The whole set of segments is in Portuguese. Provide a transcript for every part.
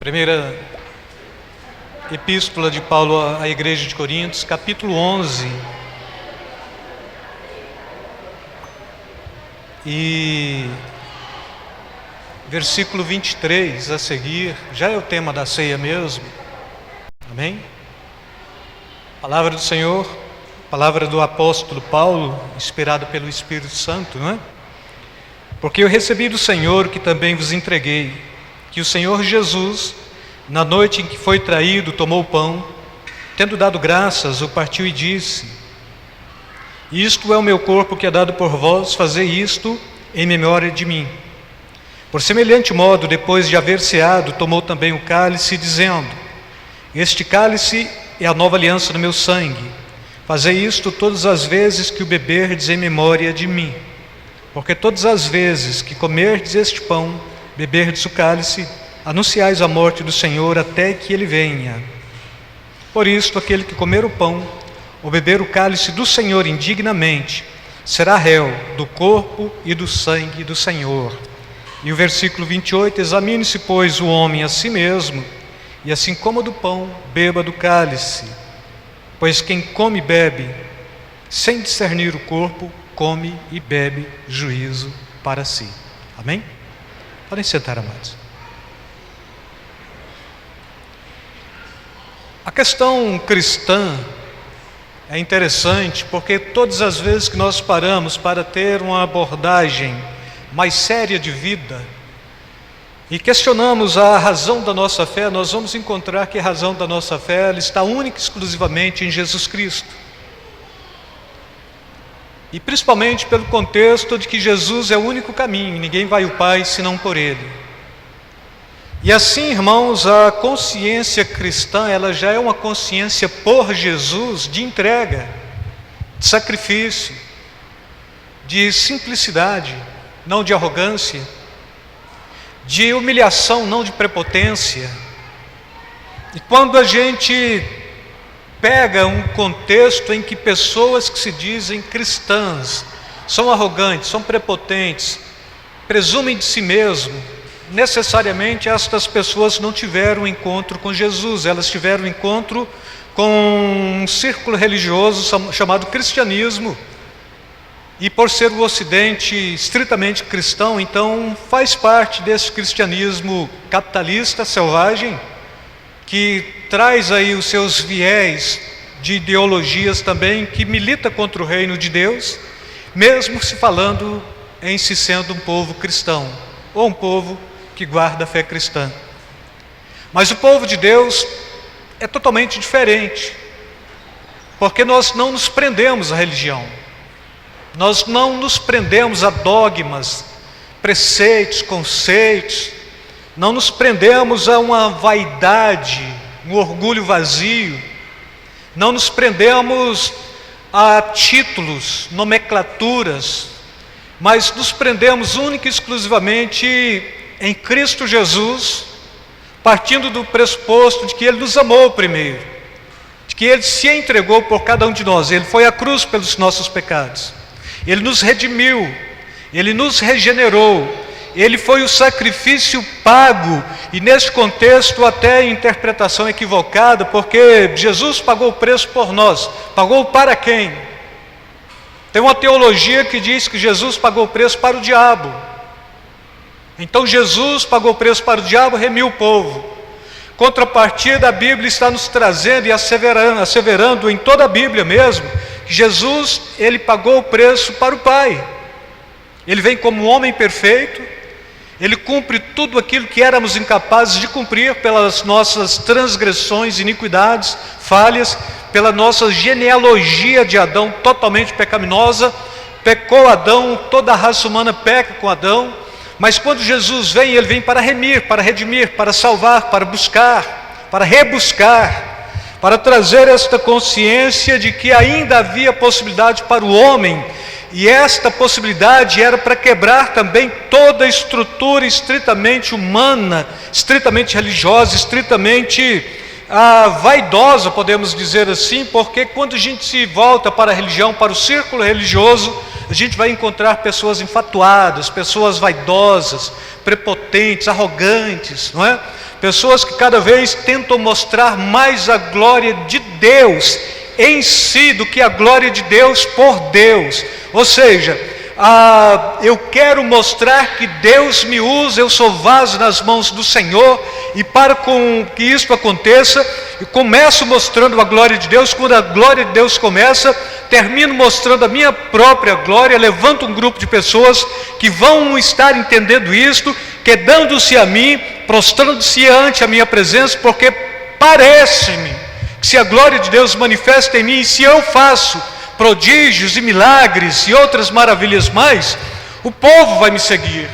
Primeira Epístola de Paulo à Igreja de Coríntios, capítulo 11. E versículo 23 a seguir, já é o tema da ceia mesmo. Amém? Palavra do Senhor, palavra do apóstolo Paulo, inspirada pelo Espírito Santo, não é? Porque eu recebi do Senhor que também vos entreguei, que o Senhor Jesus, na noite em que foi traído, tomou o pão, tendo dado graças, o partiu e disse: isto é o meu corpo que é dado por vós, fazei isto em memória de mim. Por semelhante modo, depois de haver ceado, tomou também o cálice, dizendo: este cálice é a nova aliança no meu sangue. Fazei isto todas as vezes que o beberdes em memória de mim. Porque todas as vezes que comerdes este pão, beberdes o cálice, anunciais a morte do Senhor até que Ele venha. Por isto, aquele que comer o pão ou beber o cálice do Senhor indignamente, será réu do corpo e do sangue do Senhor. E o versículo 28, examine-se, pois, o homem a si mesmo, e assim coma do pão, beba do cálice. Pois quem come e bebe, sem discernir o corpo, come e bebe juízo para si. Amém? Podem sentar, amados. A questão cristã é interessante porque todas as vezes que nós paramos para ter uma abordagem mais séria de vida e questionamos a razão da nossa fé, nós vamos encontrar que a razão da nossa fé ela está única e exclusivamente em Jesus Cristo. E principalmente pelo contexto de que Jesus é o único caminho, ninguém vai ao Pai senão por Ele. E assim, irmãos, a consciência cristã, ela já é uma consciência por Jesus de entrega, de sacrifício, de simplicidade, não de arrogância, de humilhação, não de prepotência. E quando a gente pega um contexto em que pessoas que se dizem cristãs são arrogantes, são prepotentes, presumem de si mesmo, necessariamente estas pessoas não tiveram encontro com Jesus, elas tiveram encontro com um círculo religioso chamado cristianismo, e por ser o Ocidente estritamente cristão, então faz parte desse cristianismo capitalista, selvagem, que traz aí os seus viés de ideologias também, que milita contra o reino de Deus, mesmo se falando em se sendo um povo cristão, ou um povo que guarda a fé cristã. Mas o povo de Deus é totalmente diferente, porque nós não nos prendemos à religião, nós não nos prendemos a dogmas, preceitos, conceitos, não nos prendemos a uma vaidade, um orgulho vazio, não nos prendemos a títulos, nomenclaturas, mas nos prendemos única e exclusivamente em Cristo Jesus, partindo do pressuposto de que Ele nos amou primeiro, de que Ele se entregou por cada um de nós, Ele foi à cruz pelos nossos pecados, Ele nos redimiu, Ele nos regenerou, Ele foi o sacrifício pago, e nesse contexto até interpretação equivocada, porque Jesus pagou o preço por nós. Pagou para quem? Tem uma teologia que diz que Jesus pagou o preço para o diabo. Então Jesus pagou o preço para o diabo, remiu o povo. Contrapartida, a Bíblia está nos trazendo e asseverando em toda a Bíblia mesmo, que Jesus, Ele pagou o preço para o Pai. Ele vem como um homem perfeito, Ele cumpre tudo aquilo que éramos incapazes de cumprir pelas nossas transgressões, iniquidades, falhas, pela nossa genealogia de Adão totalmente pecaminosa. Pecou Adão, toda a raça humana peca com Adão, mas quando Jesus vem, Ele vem para remir, para redimir, para salvar, para buscar, para rebuscar, para trazer esta consciência de que ainda havia possibilidade para o homem. E esta possibilidade era para quebrar também toda a estrutura estritamente humana, estritamente religiosa, estritamente vaidosa, podemos dizer assim, porque quando a gente se volta para a religião, para o círculo religioso, a gente vai encontrar pessoas enfatuadas, pessoas vaidosas, prepotentes, arrogantes, não é? pessoas que cada vez tentam mostrar mais a glória de Deus em si do que a glória de Deus por Deus. Ou seja, eu quero mostrar que Deus me usa, eu sou vaso nas mãos do Senhor, e para que isso aconteça, eu começo mostrando a glória de Deus. Quando a glória de Deus começa, termino mostrando a minha própria glória, levanto um grupo de pessoas que vão estar entendendo isto, quedando-se a mim, prostrando-se ante a minha presença, porque parece-me que se a glória de Deus manifesta em mim, e se eu faço prodígios e milagres e outras maravilhas mais, o povo vai me seguir.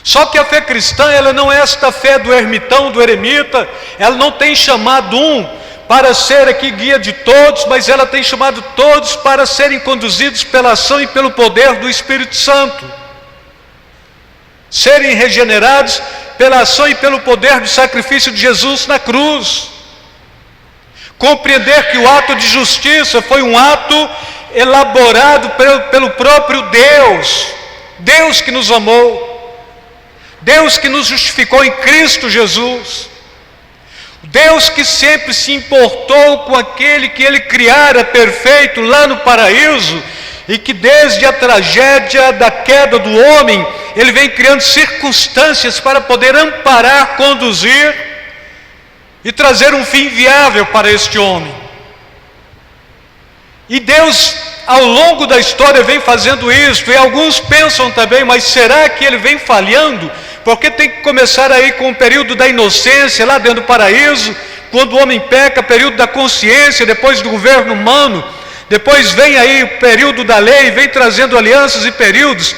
Só que a fé cristã, ela não é esta fé do ermitão, do eremita, ela não tem chamado um para ser aqui guia de todos, mas ela tem chamado todos para serem conduzidos pela ação e pelo poder do Espírito Santo, serem regenerados pela ação e pelo poder do sacrifício de Jesus na cruz. Compreender que o ato de justiça foi um ato elaborado pelo próprio Deus, Deus que nos amou, Deus que nos justificou em Cristo Jesus, Deus que sempre se importou com aquele que Ele criara perfeito lá no paraíso, e que desde a tragédia da queda do homem, Ele vem criando circunstâncias para poder amparar, conduzir e trazer um fim viável para este homem. E Deus, ao longo da história, vem fazendo isso, e alguns pensam também, mas será que Ele vem falhando? Porque tem que começar aí com o período da inocência, lá dentro do paraíso, quando o homem peca, período da consciência, depois do governo humano, depois vem aí o período da lei, vem trazendo alianças e períodos.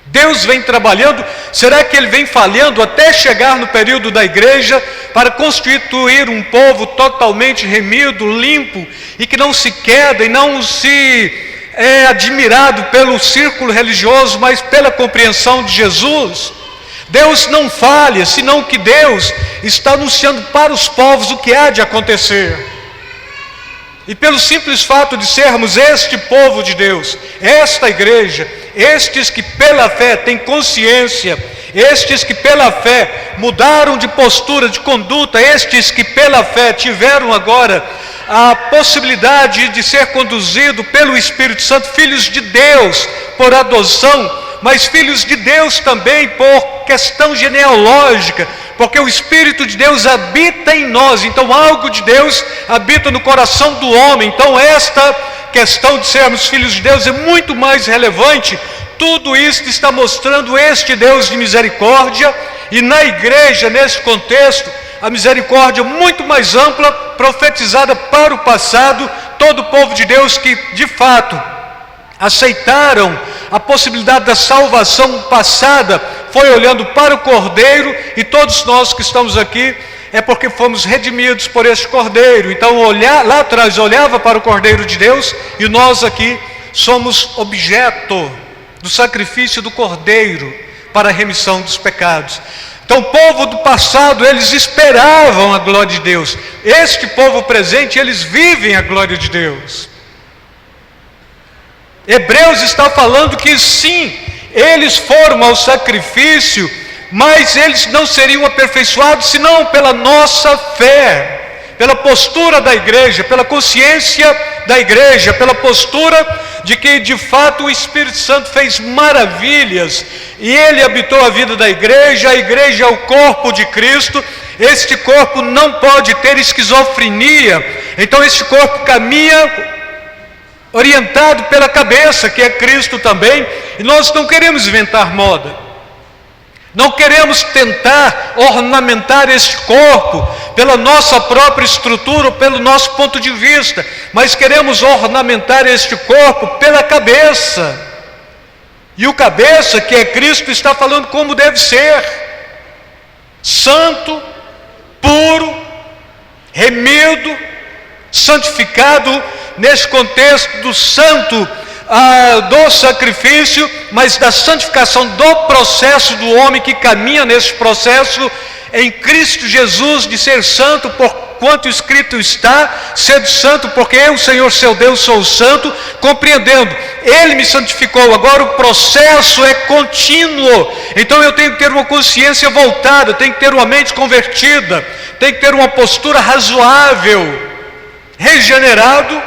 Deus vem trabalhando. Será que Ele vem falhando até chegar no período da igreja, para constituir um povo totalmente remido, limpo, e que não se queda e não se é admirado pelo círculo religioso, mas pela compreensão de Jesus? Deus não falha, senão que Deus está anunciando para os povos o que há de acontecer. E pelo simples fato de sermos este povo de Deus, esta igreja, estes que pela fé têm consciência, estes que pela fé mudaram de postura, de conduta, estes que pela fé tiveram agora a possibilidade de ser conduzido pelo Espírito Santo, filhos de Deus por adoção, mas filhos de Deus também por questão genealógica, porque o Espírito de Deus habita em nós, então algo de Deus habita no coração do homem. Então esta questão de sermos filhos de Deus é muito mais relevante. Tudo isso está mostrando este Deus de misericórdia, e na igreja, nesse contexto, a misericórdia muito mais ampla, profetizada para o passado. Todo o povo de Deus que de fato aceitaram a possibilidade da salvação passada, foi olhando para o Cordeiro, e todos nós que estamos aqui, é porque fomos redimidos por este Cordeiro. Então lá atrás olhava para o Cordeiro de Deus, e nós aqui somos objeto do sacrifício do Cordeiro para a remissão dos pecados. Então o povo do passado, eles esperavam a glória de Deus. Este povo presente, eles vivem a glória de Deus. Hebreus está falando que sim, eles foram ao sacrifício, mas eles não seriam aperfeiçoados senão pela nossa fé, pela postura da igreja, pela consciência da igreja, pela postura de que de fato o Espírito Santo fez maravilhas, e Ele habitou a vida da igreja. A igreja é o corpo de Cristo. Este corpo não pode ter esquizofrenia, então este corpo caminha orientado pela cabeça, que é Cristo também. E nós não queremos inventar moda, não queremos tentar ornamentar este corpo pela nossa própria estrutura, pelo nosso ponto de vista, mas queremos ornamentar este corpo pela cabeça. E o cabeça, que é Cristo, está falando como deve ser: santo, puro, remido, santificado, nesse contexto do santo, do sacrifício, mas da santificação, do processo do homem que caminha nesse processo em Cristo Jesus de ser santo, porquanto escrito está, sede santo, porque eu, Senhor seu Deus, sou santo, compreendendo, Ele me santificou. Agora o processo é contínuo, então eu tenho que ter uma consciência voltada, tenho que ter uma mente convertida, tenho que ter uma postura razoável, regenerado.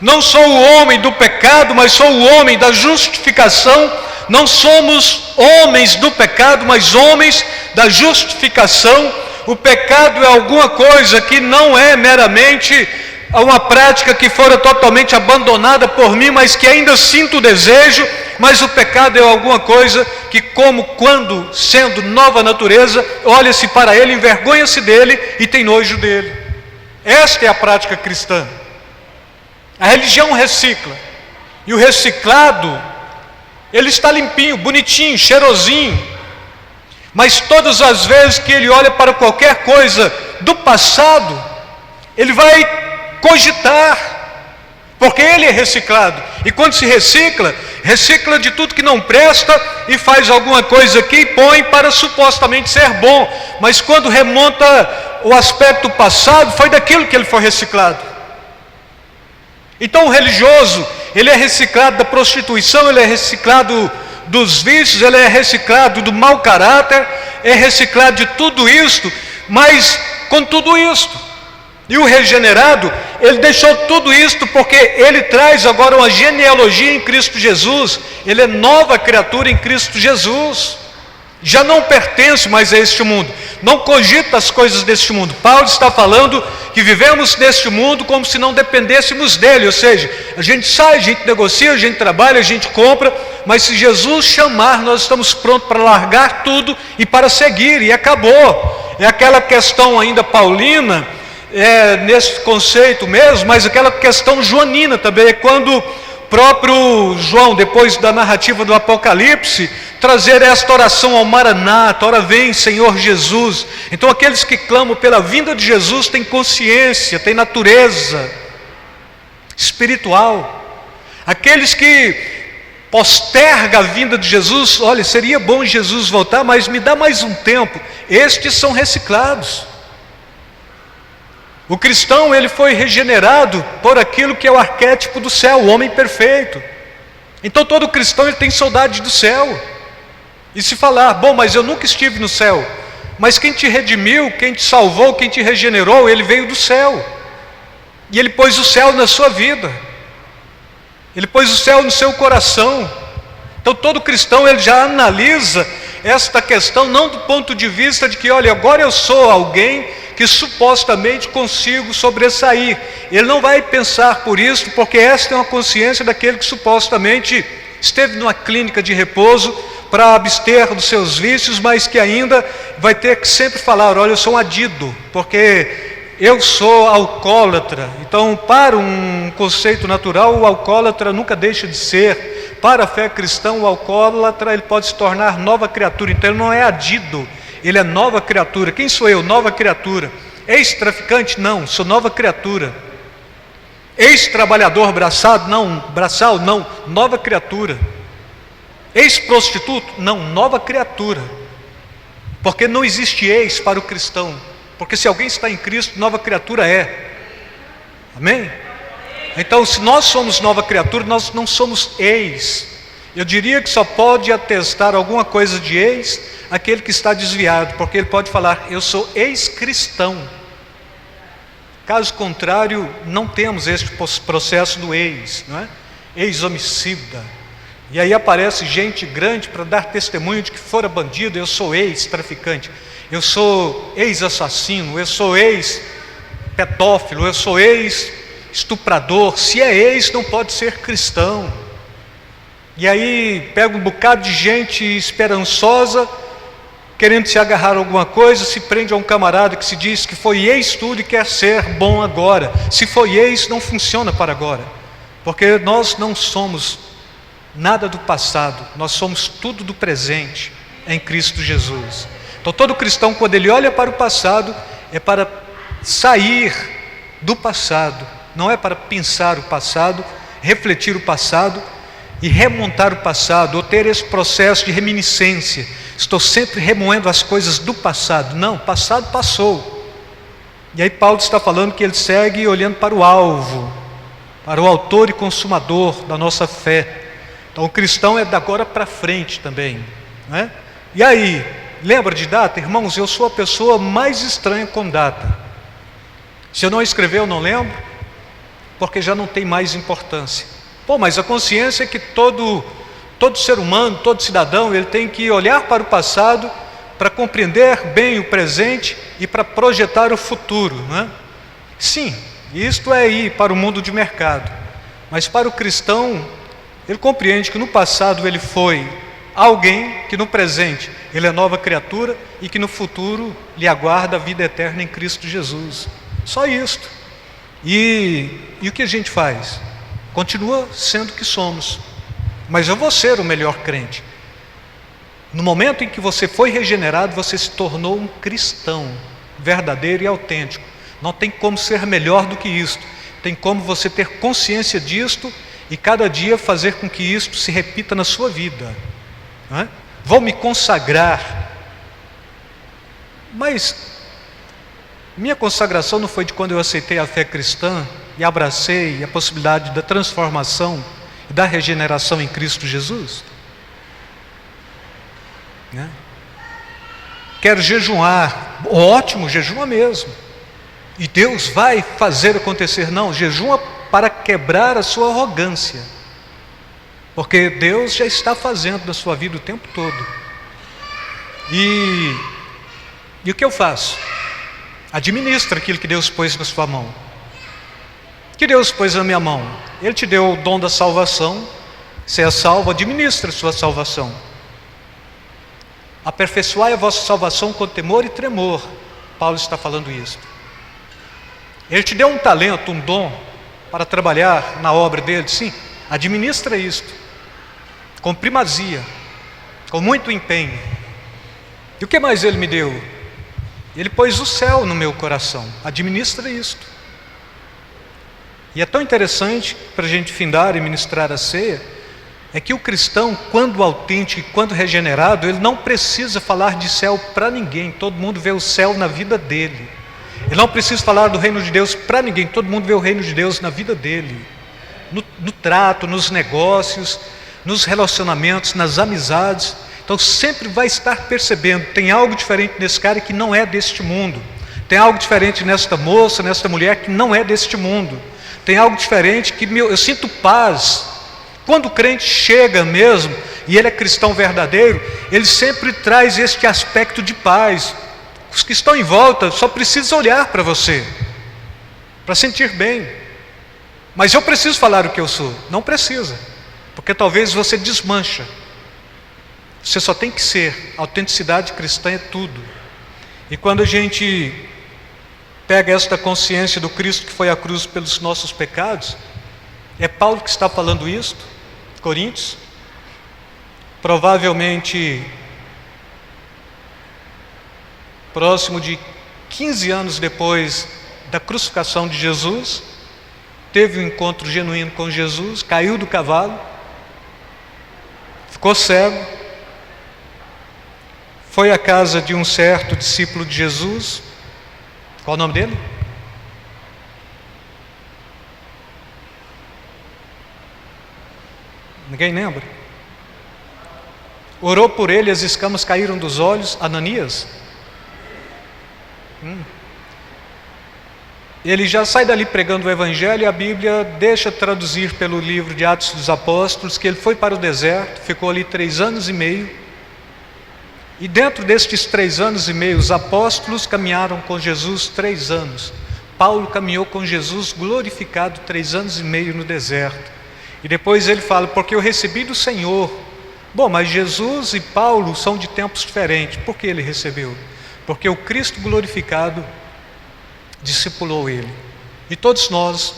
Não sou o homem do pecado, mas sou o homem da justificação. Não somos homens do pecado, mas homens da justificação. O pecado é alguma coisa que não é meramente uma prática que fora totalmente abandonada por mim, mas que ainda sinto o desejo. Mas o pecado é alguma coisa que, como quando sendo nova natureza, olha-se para ele, envergonha-se dele e tem nojo dele. Esta é a prática cristã. A religião recicla, e o reciclado, ele está limpinho, bonitinho, cheirosinho, mas todas as vezes que ele olha para qualquer coisa do passado, ele vai cogitar, porque ele é reciclado, e quando se recicla, recicla de tudo que não presta, e faz alguma coisa aqui e põe para supostamente ser bom, mas quando remonta o aspecto passado, foi daquilo que ele foi reciclado. Então o religioso, ele é reciclado da prostituição, ele é reciclado dos vícios, ele é reciclado do mau caráter, é reciclado de tudo isto, mas com tudo isto. E o regenerado, ele deixou tudo isto porque ele traz agora uma genealogia em Cristo Jesus, ele é nova criatura em Cristo Jesus. Já não pertence mais a este mundo, não cogita as coisas deste mundo. Paulo está falando que vivemos neste mundo como se não dependêssemos dele, ou seja, a gente sai, a gente negocia, a gente trabalha, a gente compra, mas se Jesus chamar, nós estamos prontos para largar tudo e para seguir, e acabou. É aquela questão ainda paulina, nesse conceito mesmo, mas aquela questão joanina também, é quando próprio João, depois da narrativa do Apocalipse, trazer esta oração ao Maranata, ora vem Senhor Jesus. Então aqueles que clamam pela vinda de Jesus têm consciência, têm natureza espiritual. Aqueles que postergam a vinda de Jesus, olha, seria bom Jesus voltar, mas me dá mais um tempo, estes são reciclados. O cristão, ele foi regenerado por aquilo que é o arquétipo do céu, o homem perfeito. Então todo cristão, ele tem saudade do céu. E se falar, bom, mas eu nunca estive no céu. Mas quem te redimiu, quem te salvou, quem te regenerou, ele veio do céu. E ele pôs o céu na sua vida. Ele pôs o céu no seu coração. Então todo cristão, ele já analisa esta questão, não do ponto de vista de que, olha, agora eu sou alguém que supostamente consigo sobressair. Ele não vai pensar por isso, porque esta é uma consciência daquele que supostamente esteve numa clínica de repouso para abster dos seus vícios, mas que ainda vai ter que sempre falar, olha, eu sou um adido, porque eu sou alcoólatra. Então, para um conceito natural, o alcoólatra nunca deixa de ser. Para a fé cristã, o alcoólatra, ele pode se tornar nova criatura. Então ele não é adido, ele é nova criatura. Quem sou eu? Nova criatura. Ex-traficante? Não, sou nova criatura. Ex-trabalhador braçal? Não, nova criatura. Ex-prostituto? Não, nova criatura. Porque não existe ex para o cristão. Porque se alguém está em Cristo, nova criatura é. Amém? Então, se nós somos nova criatura, nós não somos ex. Eu diria que só pode atestar alguma coisa de ex aquele que está desviado, porque ele pode falar, eu sou ex-cristão. Caso contrário, não temos este processo do ex, não é? Ex-homicida. E aí aparece gente grande para dar testemunho de que fora bandido, eu sou ex-traficante, eu sou ex-assassino, eu sou ex-pedófilo, eu sou ex-estuprador. Se é ex, não pode ser cristão. E aí pega um bocado de gente esperançosa, querendo se agarrar a alguma coisa, se prende a um camarada que se diz que foi ex tudo e quer ser bom agora. Se foi ex, não funciona para agora, porque nós não somos nada do passado, nós somos tudo do presente em Cristo Jesus. Então todo cristão, quando ele olha para o passado, é para sair do passado, não é para pensar o passado, refletir o passado e remontar o passado, ou ter esse processo de reminiscência. Estou sempre remoendo as coisas do passado. Não, o passado passou. E aí Paulo está falando que ele segue olhando para o alvo, para o autor e consumador da nossa fé. Então o cristão é da agora para frente também, né? E aí, lembra de data? Irmãos, eu sou a pessoa mais estranha com data. Se eu não escrever, eu não lembro, porque já não tem mais importância. Pô, mas a consciência é que todo ser humano, todo cidadão, ele tem que olhar para o passado para compreender bem o presente e para projetar o futuro, né? Sim, isto é ir para o mundo de mercado. Mas para o cristão, ele compreende que no passado ele foi alguém, que no presente ele é nova criatura e que no futuro lhe aguarda a vida eterna em Cristo Jesus. Só isto. E o que a gente faz? Continua sendo o que somos, mas eu vou ser o melhor crente. No momento em que você foi regenerado, você se tornou um cristão verdadeiro e autêntico. Não tem como ser melhor do que isto. Tem como você ter consciência disto e cada dia fazer com que isto se repita na sua vida, não é? Vou me consagrar. Mas minha consagração não foi de quando eu aceitei a fé cristã e abracei a possibilidade da transformação e da regeneração em Cristo Jesus, né? Quero jejuar, ótimo, jejuma mesmo, e Deus vai fazer acontecer. Não, jejuma para quebrar a sua arrogância, porque Deus já está fazendo na sua vida o tempo todo. E o que eu faço? Administra aquilo que Deus pôs na sua mão. Que Deus pôs na minha mão? Ele te deu o dom da salvação. Você é salvo, administra a sua salvação. Aperfeiçoai a vossa salvação com temor e tremor. Paulo está falando isso. Ele te deu um talento, um dom para trabalhar na obra dele. Sim, administra isto com primazia, com muito empenho. E o que mais ele me deu? Ele pôs o céu no meu coração. Administra isto. E é tão interessante para a gente findar e ministrar a ceia, é que o cristão, quando autêntico e quando regenerado, ele não precisa falar de céu para ninguém. Todo mundo vê o céu na vida dele. Ele não precisa falar do reino de Deus para ninguém. Todo mundo vê o reino de Deus na vida dele, no trato, nos negócios, nos relacionamentos, nas amizades. Então sempre vai estar percebendo, tem algo diferente nesse cara que não é deste mundo. Tem algo diferente nesta moça, nesta mulher que não é deste mundo. Tem algo diferente que eu sinto paz. Quando o crente chega mesmo, e ele é cristão verdadeiro, ele sempre traz este aspecto de paz. Os que estão em volta só precisam olhar para você, para sentir bem. Mas eu preciso falar o que eu sou? Não precisa, porque talvez você desmancha. Você só tem que ser. A autenticidade cristã é tudo. E quando a gente pega esta consciência do Cristo que foi à cruz pelos nossos pecados, é Paulo que está falando isto, Coríntios, provavelmente próximo de 15 anos depois da crucificação de Jesus, teve um encontro genuíno com Jesus, caiu do cavalo, ficou cego, foi à casa de um certo discípulo de Jesus. Qual o nome dele? Ninguém lembra? Orou por ele, as escamas caíram dos olhos. Ananias? Ele já sai dali pregando o Evangelho, e a Bíblia deixa traduzir pelo livro de Atos dos Apóstolos que ele foi para o deserto, ficou ali 3 anos e meio, e dentro destes 3 anos e meio, os apóstolos caminharam com Jesus 3 anos. Paulo caminhou com Jesus glorificado 3 anos e meio no deserto. E depois ele fala, porque eu recebi do Senhor. Bom, mas Jesus e Paulo são de tempos diferentes. Por que ele recebeu? Porque o Cristo glorificado discipulou ele. E todos nós,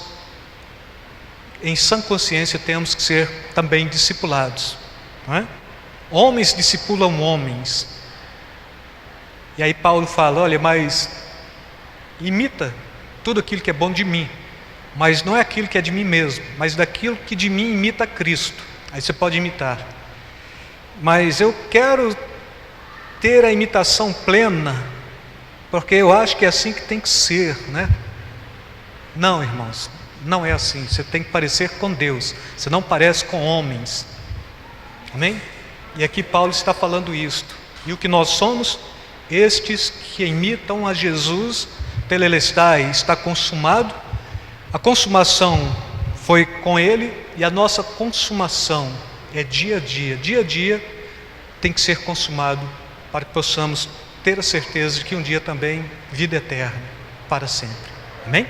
em sã consciência, temos que ser também discipulados, não é? Homens discipulam homens. E aí Paulo fala, olha, mas imita tudo aquilo que é bom de mim, mas não é aquilo que é de mim mesmo, mas daquilo que de mim imita Cristo. Aí você pode imitar. Mas eu quero ter a imitação plena porque eu acho que é assim que tem que ser, né? Não, irmãos, não é assim. Você tem que parecer com Deus, você não parece com homens. Amém? E aqui Paulo está falando isto. E o que nós somos? Estes que imitam a Jesus, telelestai, está consumado. A consumação foi com Ele, e a nossa consumação é dia a dia. Dia a dia tem que ser consumado, para que possamos ter a certeza de que um dia também vida eterna, para sempre. Amém?